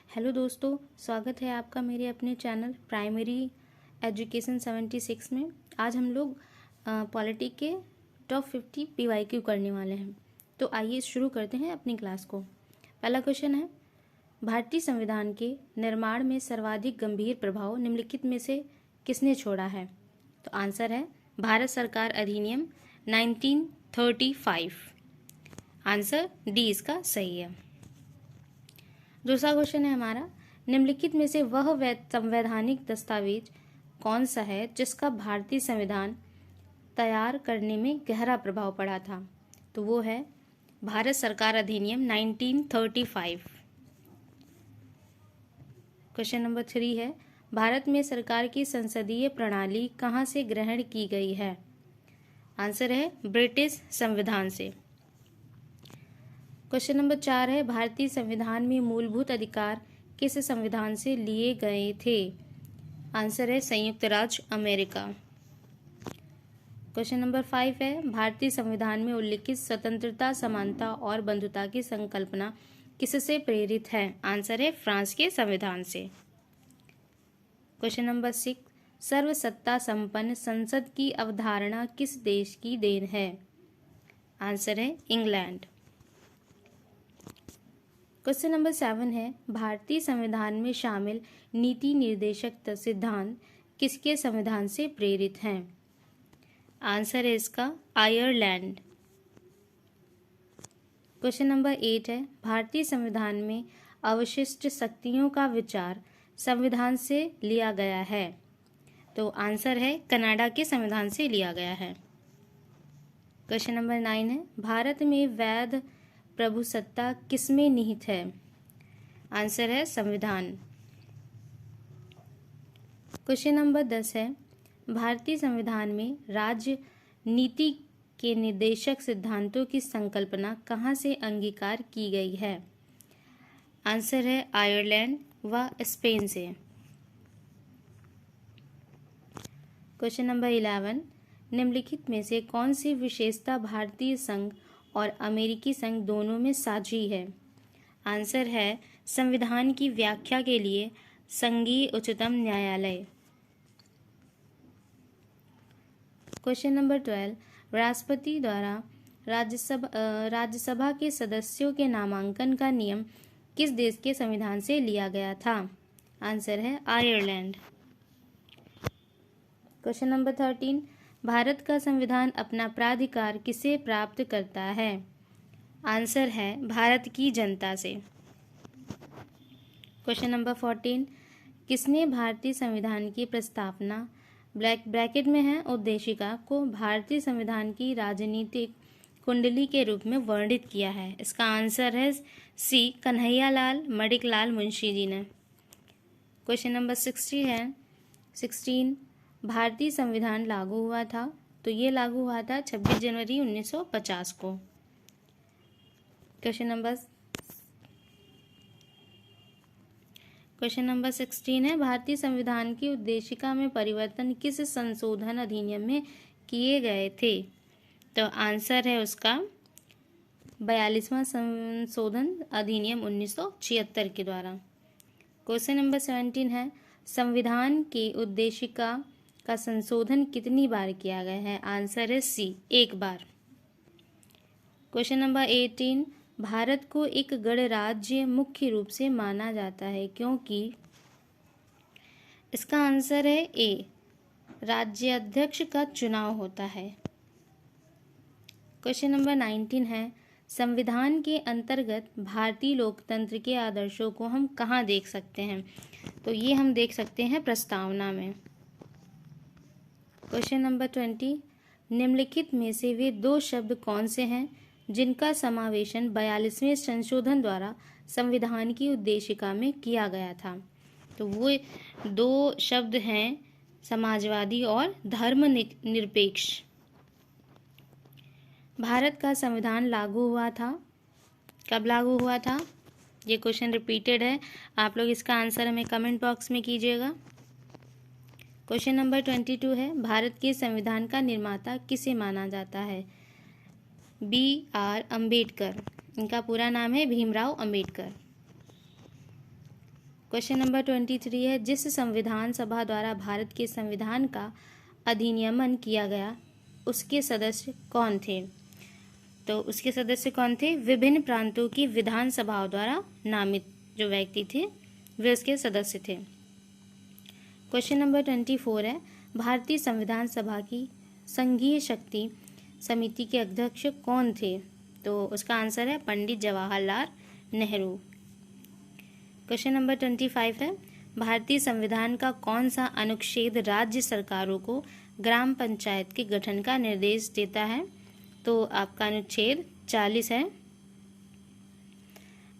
Hello दोस्तों, स्वागत है आपका मेरे अपने चैनल प्राइमरी एजुकेशन 76 में। आज हम लोग पॉलिटी के टॉप 50 PYQ करने वाले हैं। तो आइए शुरू करते हैं अपनी क्लास को। पहला क्वेश्चन है, भारतीय संविधान के निर्माण में सर्वाधिक गंभीर प्रभाव निम्नलिखित में से किसने छोड़ा है? तो आंसर है भारत सरकार अधिनियम 1935। आंसर डी इसका सही है। दूसरा क्वेश्चन है हमारा, निम्नलिखित में से वह संवैधानिक दस्तावेज कौन सा है जिसका भारतीय संविधान तैयार करने में गहरा प्रभाव पड़ा था? तो वो है भारत सरकार अधिनियम 1935। क्वेश्चन नंबर 3 है, भारत में सरकार की संसदीय प्रणाली कहाँ से ग्रहण की गई है? आंसर है ब्रिटिश संविधान से। क्वेश्चन नंबर 4 है, भारतीय संविधान में मूलभूत अधिकार किस संविधान से लिए गए थे? आंसर है संयुक्त राज्य अमेरिका। क्वेश्चन नंबर 5 है, भारतीय संविधान में उल्लिखित स्वतंत्रता, समानता और बंधुता की संकल्पना किससे प्रेरित है? आंसर है फ्रांस के संविधान से। क्वेश्चन नंबर 6, सर्वसत्ता संपन्न संसद की अवधारणा किस देश की देन है? आंसर है इंग्लैंड। क्वेश्चन नंबर 7 है, भारतीय संविधान में शामिल नीति निर्देशक सिद्धांत किसके संविधान से प्रेरित हैं? आंसर है इसका आयरलैंड। क्वेश्चन नंबर 8 है, भारतीय संविधान में अवशिष्ट शक्तियों का विचार संविधान से लिया गया है? तो आंसर है कनाडा के संविधान से लिया गया है। क्वेश्चन नंबर 9 है, भारत में वैध प्रभुसत्ता किसमें निहित है? आंसर है संविधान। क्वेश्चन नंबर 10 है, भारतीय संविधान में राज्य नीति के निर्देशक सिद्धांतों की संकल्पना कहाँ से अंगीकार की गई है? आंसर है आयरलैंड व स्पेन से। क्वेश्चन नंबर 11, निम्नलिखित में से कौन सी विशेषता भारतीय संघ और अमेरिकी संघ दोनों में साझी है? आंसर है संविधान की व्याख्या के लिए संघीय उच्चतम न्यायालय। क्वेश्चन नंबर 12, राष्ट्रपति द्वारा राज्यसभा के सदस्यों के नामांकन का नियम किस देश के संविधान से लिया गया था? आंसर है आयरलैंड। क्वेश्चन नंबर 13, भारत का संविधान अपना प्राधिकार किसे प्राप्त करता है? आंसर है भारत की जनता से। क्वेश्चन नंबर 14, किसने भारतीय संविधान की प्रस्तावना ब्रैकेट में है उद्देशिका को भारतीय संविधान की राजनीतिक कुंडली के रूप में वर्णित किया है? इसका आंसर है सी कन्हैयालाल मणिकलाल मुंशी जी ने। क्वेश्चन नंबर 16, भारतीय संविधान लागू हुआ था? तो ये लागू हुआ था 26 जनवरी 1950 को। क्वेश्चन नंबर 16 है, भारतीय संविधान की उद्देशिका में परिवर्तन किस संशोधन अधिनियम में किए गए थे? तो आंसर है उसका 42वां संशोधन अधिनियम 1976 के द्वारा। क्वेश्चन नंबर 17 है, संविधान की उद्देशिका का संशोधन कितनी बार किया गया है? आंसर है सी, एक बार। क्वेश्चन नंबर 18, भारत को एक गणराज्य मुख्य रूप से माना जाता है क्योंकि? इसका आंसर है ए, राज्याध्यक्ष का चुनाव होता है। क्वेश्चन नंबर 19 है, संविधान के अंतर्गत भारतीय लोकतंत्र के आदर्शों को हम कहाँ देख सकते हैं? तो ये हम देख सकते हैं प्रस्तावना में। क्वेश्चन नंबर 20, निम्नलिखित में से वे दो शब्द कौन से हैं जिनका समावेशन 42वें संशोधन द्वारा संविधान की उद्देशिका में किया गया था? तो वो दो शब्द हैं समाजवादी और धर्मनिरपेक्ष। भारत का संविधान लागू हुआ था, कब लागू हुआ था? ये क्वेश्चन रिपीटेड है, आप लोग इसका आंसर हमें कमेंट बॉक्स में कीजिएगा। क्वेश्चन नंबर 22 है, भारत के संविधान का निर्माता किसे माना जाता है? BR अम्बेडकर। इनका पूरा नाम है भीमराव अम्बेडकर। क्वेश्चन नंबर 23 है, जिस संविधान सभा द्वारा भारत के संविधान का अधिनियमन किया गया उसके सदस्य कौन थे? तो उसके सदस्य कौन थे? विभिन्न प्रांतों की विधान सभाओं द्वारा नामित जो व्यक्ति थे वे उसके सदस्य थे। क्वेश्चन नंबर 24 है, भारतीय संविधान सभा की संघीय शक्ति समिति के अध्यक्ष कौन थे? तो उसका आंसर है पंडित जवाहरलाल नेहरू। क्वेश्चन नंबर 25 है, भारतीय संविधान का कौन सा अनुच्छेद राज्य सरकारों को ग्राम पंचायत के गठन का निर्देश देता है? तो आपका अनुच्छेद 40 है।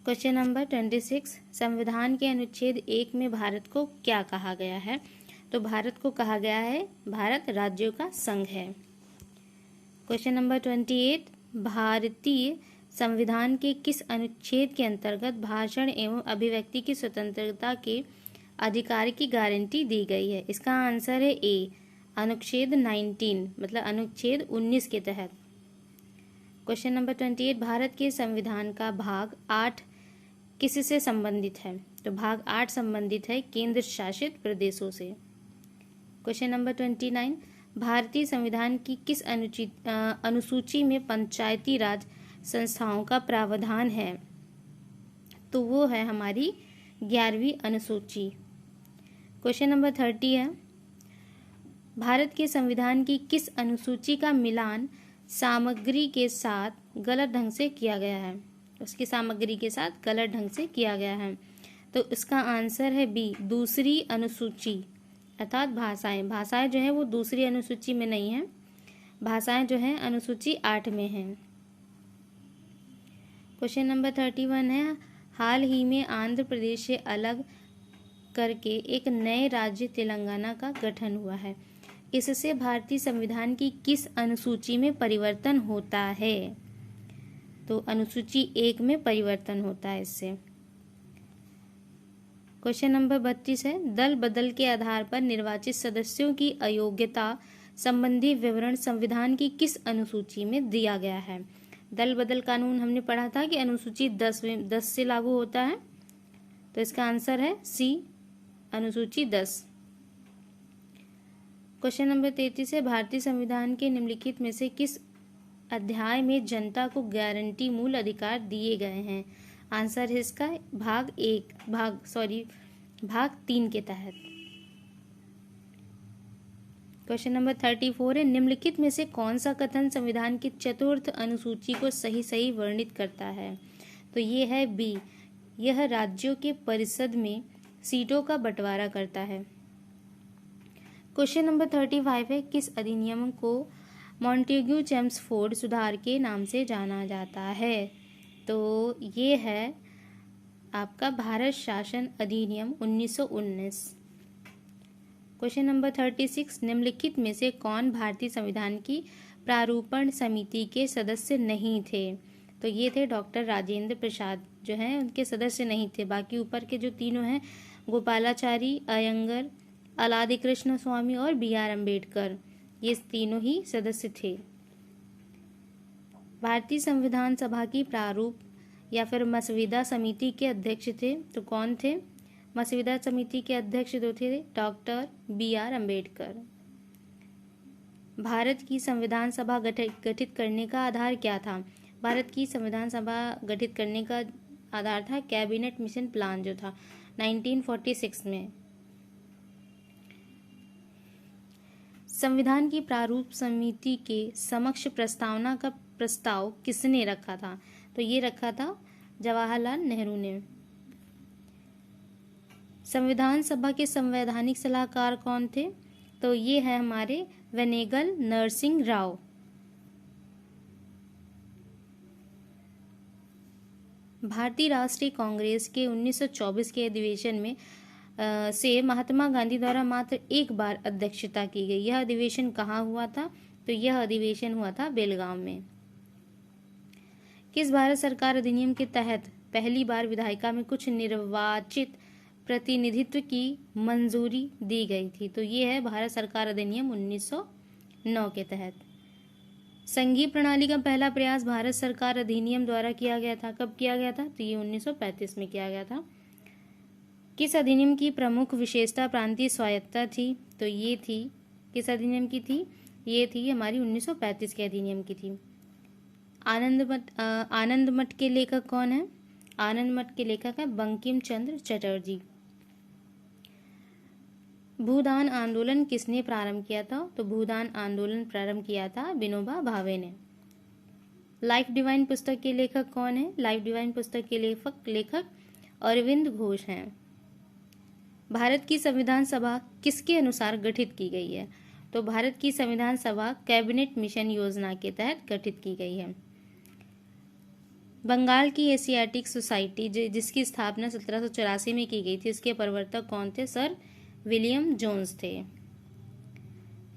क्वेश्चन नंबर 26, संविधान के अनुच्छेद 1 में भारत को क्या कहा गया है? तो भारत को कहा गया है भारत राज्यों का संघ है। क्वेश्चन नंबर 28, भारतीय संविधान के किस अनुच्छेद के अंतर्गत भाषण एवं अभिव्यक्ति की स्वतंत्रता के अधिकार की गारंटी दी गई है? इसका आंसर है ए, अनुच्छेद 19 मतलब अनुच्छेद 19 के तहत। क्वेश्चन नंबर 28, भारत के संविधान का भाग 8 किससे संबंधित है? तो भाग 8 संबंधित है केंद्र शासित प्रदेशों से। क्वेश्चन नंबर 29, भारतीय संविधान की किस अनुसूची में पंचायती राज संस्थाओं का प्रावधान है? तो वो है हमारी 11वीं अनुसूची। क्वेश्चन नंबर 30 है, भारत के संविधान की किस अनुसूची का मिलान सामग्री के साथ गलत ढंग से किया गया है? उसकी सामग्री के साथ गलत ढंग से किया गया है। तो इसका आंसर है बी, दूसरी अनुसूची अर्थात भाषाएं। भाषाएं जो है वो दूसरी अनुसूची में नहीं है, भाषाएं जो है अनुसूची 8 में हैं। क्वेश्चन नंबर 31 है, हाल ही में आंध्र प्रदेश से अलग करके एक नए राज्य तेलंगाना का गठन हुआ है। इससे भारतीय संविधान की किस अनुसूची में परिवर्तन होता है? तो अनुसूची 1 में परिवर्तन होता है इससे। क्वेश्चन नंबर 32 है, दल बदल के आधार पर निर्वाचित सदस्यों की अयोग्यता संबंधी विवरण संविधान की किस अनुसूची में दिया गया है? दल बदल कानून हमने पढ़ा था कि अनुसूची 10 से लागू होता है, तो इसका आंसर है सी, अनुसूची 10। क्वेश्चन नंबर 33 है, भारतीय संविधान के निम्नलिखित में से किस अध्याय में जनता को गारंटी मूल अधिकार दिए गए हैं? आंसर है इसका भाग 3 के तहत। क्वेश्चन नंबर 34 है, निम्नलिखित में से कौन सा कथन संविधान की चतुर्थ अनुसूची को सही वर्णित करता है? तो ये है बी, यह राज्यों के परिषद में सीटों का बंटवारा करता है। क्वेश्चन नंबर 35 है, किस अधिनियम को मॉन्टेग्यू चेम्सफोर्ड सुधार के नाम से जाना जाता है? तो ये है आपका भारत शासन अधिनियम 1919। क्वेश्चन नंबर 36, निम्नलिखित में से कौन भारतीय संविधान की प्रारूपण समिति के सदस्य नहीं थे? तो ये थे डॉक्टर राजेंद्र प्रसाद जो हैं, उनके सदस्य नहीं थे। बाकी ऊपर के जो तीनों हैं, गोपालाचारी, अयंगर, अलादि कृष्ण स्वामी और B.R. अम्बेडकर, ये तीनों ही सदस्य थे। भारतीय संविधान सभा की प्रारूप या फिर मसविदा समिति के अध्यक्ष थे, तो कौन थे? मसविदा समिति के अध्यक्ष जो थे डॉक्टर B.R. अम्बेडकर। भारत की संविधान सभा गठित करने का आधार क्या था? भारत की संविधान सभा गठित करने का आधार था कैबिनेट मिशन प्लान जो था 1946 में। संविधान की प्रारूप समिति के समक्ष प्रस्तावना का प्रस्ताव किसने रखा था? तो ये रखा था जवाहरलाल नेहरू ने। संविधान सभा के संवैधानिक सलाहकार कौन थे? तो ये है हमारे वेनेगल नरसिंह राव। भारतीय राष्ट्रीय कांग्रेस के 1924 के अधिवेशन में से महात्मा गांधी द्वारा मात्र एक बार अध्यक्षता की गई। यह अधिवेशन कहाँ हुआ था? तो यह अधिवेशन हुआ था बेलगाम में। किस भारत सरकार अधिनियम के तहत पहली बार विधायिका में कुछ निर्वाचित प्रतिनिधित्व की मंजूरी दी गई थी? तो ये है भारत सरकार अधिनियम 1909 के तहत। संघीय प्रणाली का पहला प्रयास भारत सरकार अधिनियम द्वारा किया गया था। कब किया गया था? तो ये 1935 में किया गया था। किस अधिनियम की प्रमुख विशेषता प्रांतीय स्वायत्तता थी? तो ये थी, किस अधिनियम की थी? ये थी हमारी 1935 के अधिनियम की थी। आनंद मठ के लेखक कौन है? आनंद मठ के लेखक है बंकिम चंद्र चटर्जी। भूदान आंदोलन किसने प्रारंभ किया था? तो भूदान आंदोलन प्रारंभ किया था विनोबा भावे ने। लाइफ डिवाइन पुस्तक के लेखक कौन है? लाइफ डिवाइन पुस्तक के लेखक अरविंद घोष हैं। भारत की संविधान सभा किसके अनुसार गठित की गई है? तो भारत की संविधान सभा कैबिनेट मिशन योजना के तहत गठित की गई है। बंगाल की एशियाटिक सोसाइटी जिसकी स्थापना 1784 में की गई थी, इसके प्रवर्तक कौन थे? सर विलियम जोन्स थे।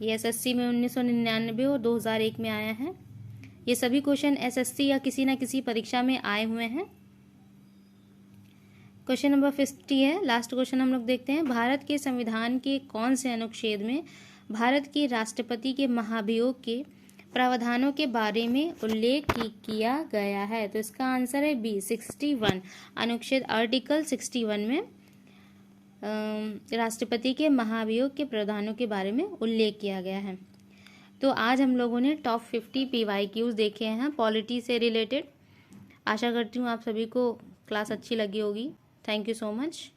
ये एसएससी में 1999 और 2001 में आया है। ये सभी क्वेश्चन एसएससी या किसी न किसी परीक्षा में आए हुए हैं। क्वेश्चन नंबर 50 है, लास्ट क्वेश्चन हम लोग देखते हैं। भारत के संविधान के कौन से अनुच्छेद में भारत के राष्ट्रपति के महाभियोग के प्रावधानों के बारे में उल्लेख किया गया है? तो इसका आंसर है बी 61। अनुच्छेद आर्टिकल 61 में राष्ट्रपति के महाभियोग के प्रावधानों के बारे में उल्लेख किया गया है। तो आज हम लोगों ने टॉप 50 PYQs देखे हैं पॉलिटी से रिलेटेड। आशा करती हूँ आप सभी को क्लास अच्छी लगी होगी। Thank you so much.